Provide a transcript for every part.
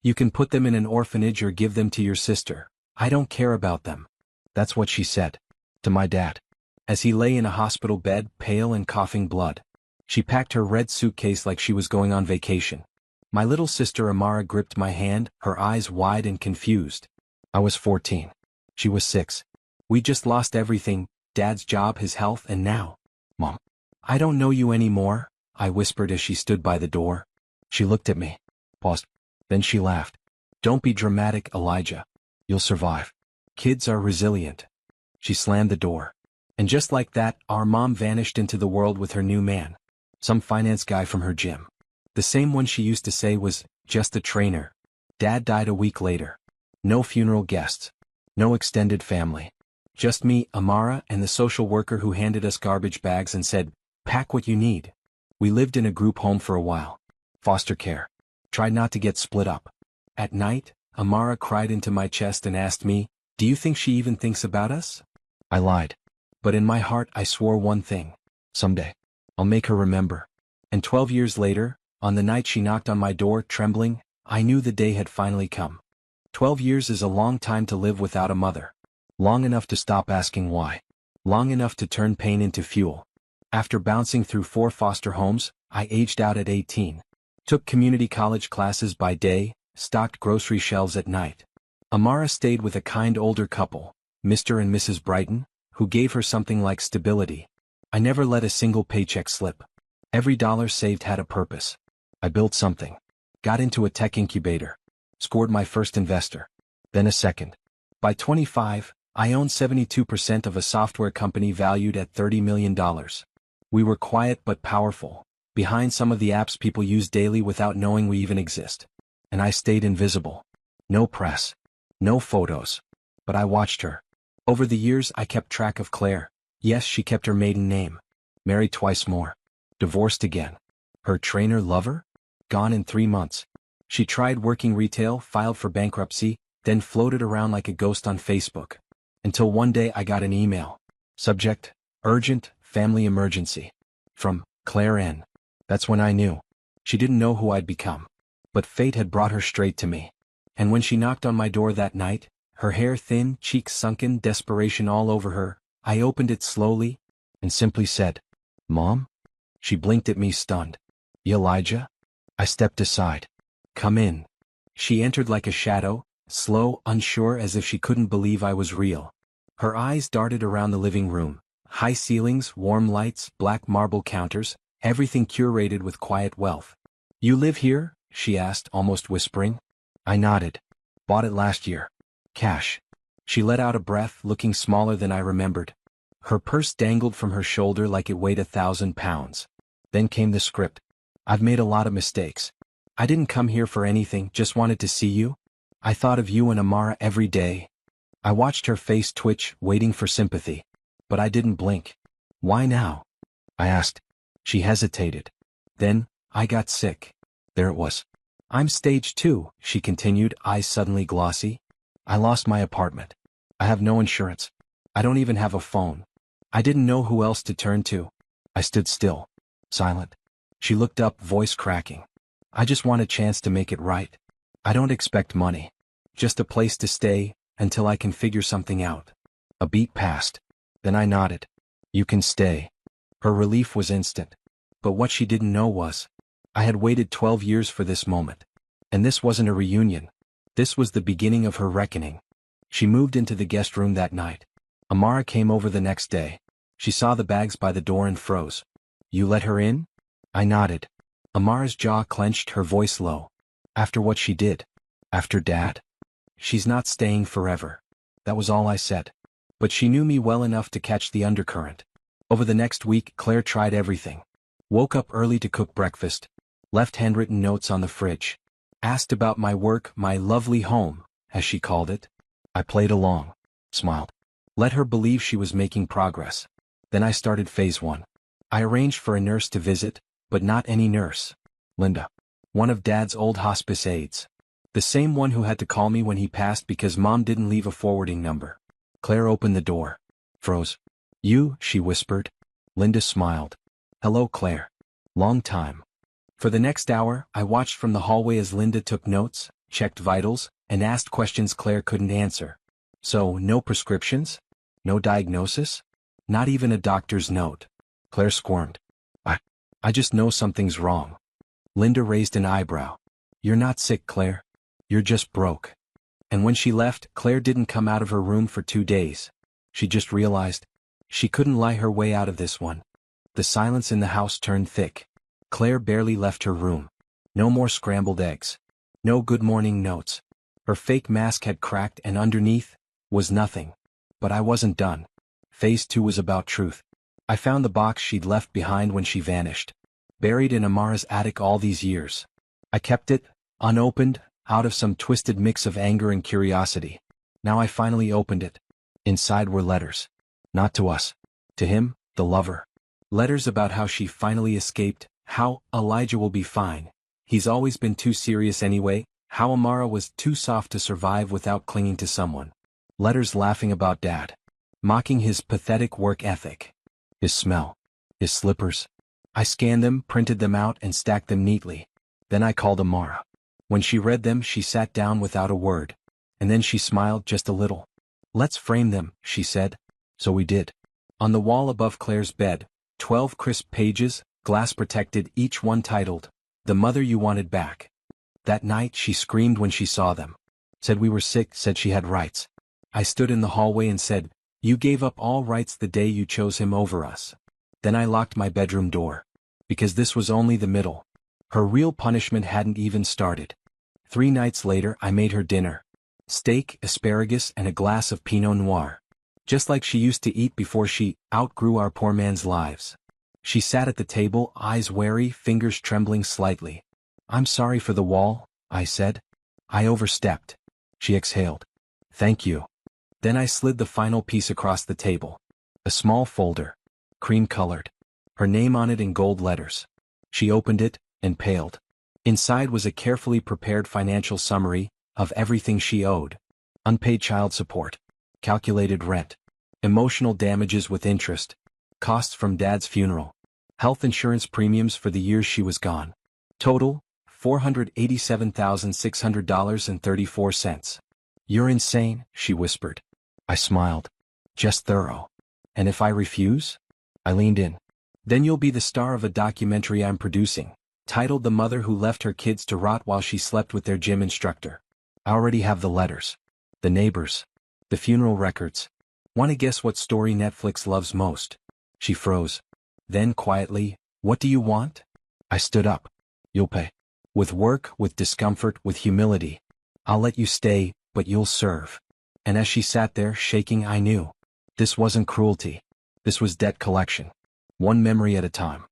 You can put them in an orphanage or give them to your sister. I don't care about them. That's what she said. To my dad. As he lay in a hospital bed, pale and coughing blood. She packed her red suitcase like she was going on vacation. My little sister Amara gripped my hand, her eyes wide and confused. I was 14. She was 6. We just lost everything, Dad's job, his health, and now. Mom. I don't know you anymore, I whispered as she stood by the door. She looked at me. Paused. Then she laughed. Don't be dramatic, Elijah. You'll survive. Kids are resilient. She slammed the door. And just like that, our mom vanished into the world with her new man. Some finance guy from her gym. The same one she used to say was just a trainer. Dad died a week later. No funeral guests. No extended family. Just me, Amara, and the social worker who handed us garbage bags and said, pack what you need. We lived in a group home for a while. Foster care. Tried not to get split up. At night, Amara cried into my chest and asked me, do you think she even thinks about us? I lied. But in my heart I swore one thing. Someday. I'll make her remember. And 12 years later, on the night she knocked on my door trembling, I knew the day had finally come. 12 years is a long time to live without a mother. Long enough to stop asking why. Long enough to turn pain into fuel. After bouncing through 4 foster homes, I aged out at 18. Took community college classes by day, stocked grocery shelves at night. Amara stayed with a kind older couple, Mr. and Mrs. Brighton, who gave her something like stability. I never let a single paycheck slip. Every dollar saved had a purpose. I built something. Got into a tech incubator. Scored my first investor. Then a second. By 25, I owned 72% of a software company valued at $30 million. We were quiet but powerful, behind some of the apps people use daily without knowing we even exist. And I stayed invisible. No press. No photos. But I watched her. Over the years I kept track of Claire. Yes, she kept her maiden name. Married twice more. Divorced again. Her trainer lover? Gone in 3 months. She tried working retail, filed for bankruptcy, then floated around like a ghost on Facebook. Until one day I got an email. Subject, urgent, family emergency. From Claire N. That's when I knew. She didn't know who I'd become. But fate had brought her straight to me. And when she knocked on my door that night, her hair thin, cheeks sunken, desperation all over her, I opened it slowly, and simply said, Mom? She blinked at me stunned. Elijah? I stepped aside. Come in. She entered like a shadow, slow, unsure, as if she couldn't believe I was real. Her eyes darted around the living room. High ceilings, warm lights, black marble counters, everything curated with quiet wealth. You live here? She asked, almost whispering. I nodded. Bought it last year. Cash. She let out a breath, looking smaller than I remembered. Her purse dangled from her shoulder like it weighed 1,000 pounds. Then came the script. I've made a lot of mistakes. I didn't come here for anything, just wanted to see you. I thought of you and Amara every day. I watched her face twitch, waiting for sympathy. But I didn't blink. Why now? I asked. She hesitated. Then, I got sick. There it was. I'm stage 2, she continued, eyes suddenly glossy. I lost my apartment. I have no insurance. I don't even have a phone. I didn't know who else to turn to. I stood still. Silent. She looked up, voice cracking. I just want a chance to make it right. I don't expect money. Just a place to stay, until I can figure something out. A beat passed. Then I nodded. You can stay. Her relief was instant. But what she didn't know was, I had waited 12 years for this moment. And this wasn't a reunion. This was the beginning of her reckoning. She moved into the guest room that night. Amara came over the next day. She saw the bags by the door and froze. You let her in? I nodded. Amara's jaw clenched, her voice low. After what she did? After Dad? She's not staying forever. That was all I said. But she knew me well enough to catch the undercurrent. Over the next week, Claire tried everything. Woke up early to cook breakfast. Left handwritten notes on the fridge. Asked about my work, my lovely home, as she called it. I played along. Smiled. Let her believe she was making progress. Then I started phase 1. I arranged for a nurse to visit, but not any nurse. Linda. One of Dad's old hospice aides. The same one who had to call me when he passed because Mom didn't leave a forwarding number. Claire opened the door. Froze. You, she whispered. Linda smiled. Hello, Claire. Long time. For the next hour, I watched from the hallway as Linda took notes, checked vitals, and asked questions Claire couldn't answer. So, no prescriptions? No diagnosis? Not even a doctor's note. Claire squirmed. I just know something's wrong. Linda raised an eyebrow. You're not sick, Claire. You're just broke. And when she left, Claire didn't come out of her room for 2 days. She just realized she couldn't lie her way out of this one. The silence in the house turned thick. Claire barely left her room. No more scrambled eggs. No good morning notes. Her fake mask had cracked and underneath was nothing. But I wasn't done. Phase 2 was about truth. I found the box she'd left behind when she vanished. Buried in Amara's attic all these years. I kept it, unopened, out of some twisted mix of anger and curiosity. Now I finally opened it. Inside were letters. Not to us. To him, the lover. Letters about how she finally escaped, how Elijah will be fine. He's always been too serious anyway, how Amara was too soft to survive without clinging to someone. Letters laughing about Dad. Mocking his pathetic work ethic. His smell. His slippers. I scanned them, printed them out, and stacked them neatly. Then I called Amara. When she read them, she sat down without a word. And then she smiled just a little. Let's frame them, she said. So we did. On the wall above Claire's bed, 12 crisp pages, glass protected, each one titled, The Mother You Wanted Back. That night she screamed when she saw them. Said we were sick, said she had rights. I stood in the hallway and said, You gave up all rights the day you chose him over us. Then I locked my bedroom door. Because this was only the middle. Her real punishment hadn't even started. 3 nights later I made her dinner. Steak, asparagus, and a glass of Pinot Noir. Just like she used to eat before she outgrew our poor man's lives. She sat at the table, eyes wary, fingers trembling slightly. I'm sorry for the wall, I said. I overstepped. She exhaled. Thank you. Then I slid the final piece across the table. A small folder. Cream-colored. Her name on it in gold letters. She opened it, and paled. Inside was a carefully prepared financial summary of everything she owed. Unpaid child support. Calculated rent. Emotional damages with interest. Costs from Dad's funeral. Health insurance premiums for the years she was gone. Total, $487,600.34. You're insane, she whispered. I smiled. Just thorough. And if I refuse? I leaned in. Then you'll be the star of a documentary I'm producing, titled The Mother Who Left Her Kids to Rot While She Slept with Their Gym Instructor. I already have the letters. The neighbors. The funeral records. Want to guess what story Netflix loves most? She froze. Then quietly, What do you want? I stood up. You'll pay. With work, with discomfort, with humility. I'll let you stay, but you'll serve. And as she sat there, shaking, I knew. This wasn't cruelty. This was debt collection. One memory at a time.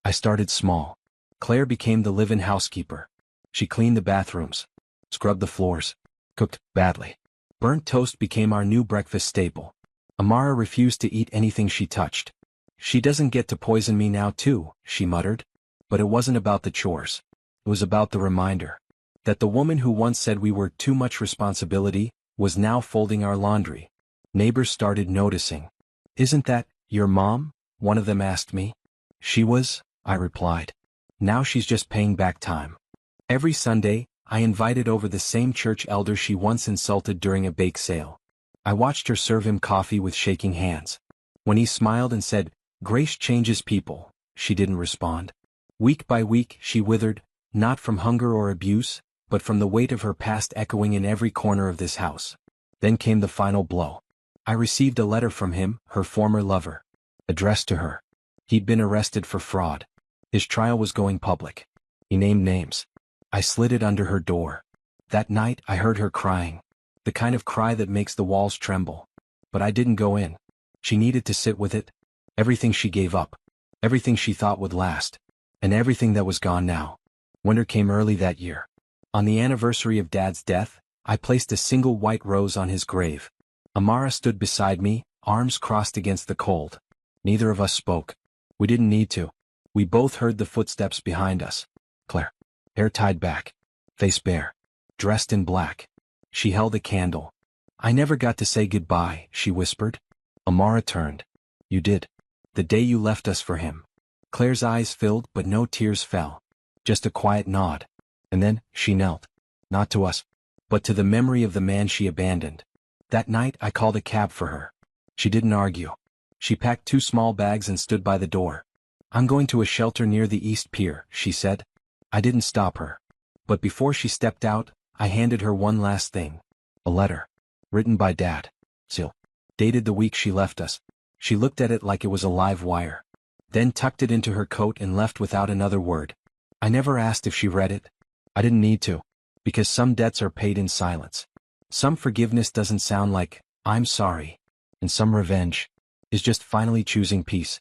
I started small. Claire became the live-in housekeeper. She cleaned the bathrooms. Scrubbed the floors. Cooked badly. Burnt toast became our new breakfast staple. Amara refused to eat anything she touched. She doesn't get to poison me now too, she muttered. But it wasn't about the chores. It was about the reminder. That the woman who once said we were too much responsibility was now folding our laundry. Neighbors started noticing. Isn't that your mom? One of them asked me. She was, I replied. Now she's just paying back time. Every Sunday, I invited over the same church elder she once insulted during a bake sale. I watched her serve him coffee with shaking hands. When he smiled and said, Grace changes people, she didn't respond. Week by week she withered, not from hunger or abuse, but from the weight of her past echoing in every corner of this house. Then came the final blow. I received a letter from him, her former lover. Addressed to her. He'd been arrested for fraud. His trial was going public. He named names. I slid it under her door. That night I heard her crying. The kind of cry that makes the walls tremble. But I didn't go in. She needed to sit with it. Everything she gave up. Everything she thought would last. And everything that was gone now. Winter came early that year. On the anniversary of Dad's death, I placed a single white rose on his grave. Amara stood beside me, arms crossed against the cold. Neither of us spoke. We didn't need to. We both heard the footsteps behind us. Claire. Hair tied back. Face bare. Dressed in black. She held a candle. I never got to say goodbye, she whispered. Amara turned. You did. The day you left us for him. Claire's eyes filled but no tears fell. Just a quiet nod. And then, she knelt. Not to us, but to the memory of the man she abandoned. That night I called a cab for her. She didn't argue. She packed 2 small bags and stood by the door. I'm going to a shelter near the East Pier, she said. I didn't stop her. But before she stepped out, I handed her one last thing. A letter. Written by Dad. Seal. Dated the week she left us. She looked at it like it was a live wire. Then tucked it into her coat and left without another word. I never asked if she read it. I didn't need to. Because some debts are paid in silence. Some forgiveness doesn't sound like, I'm sorry. And some revenge is just finally choosing peace.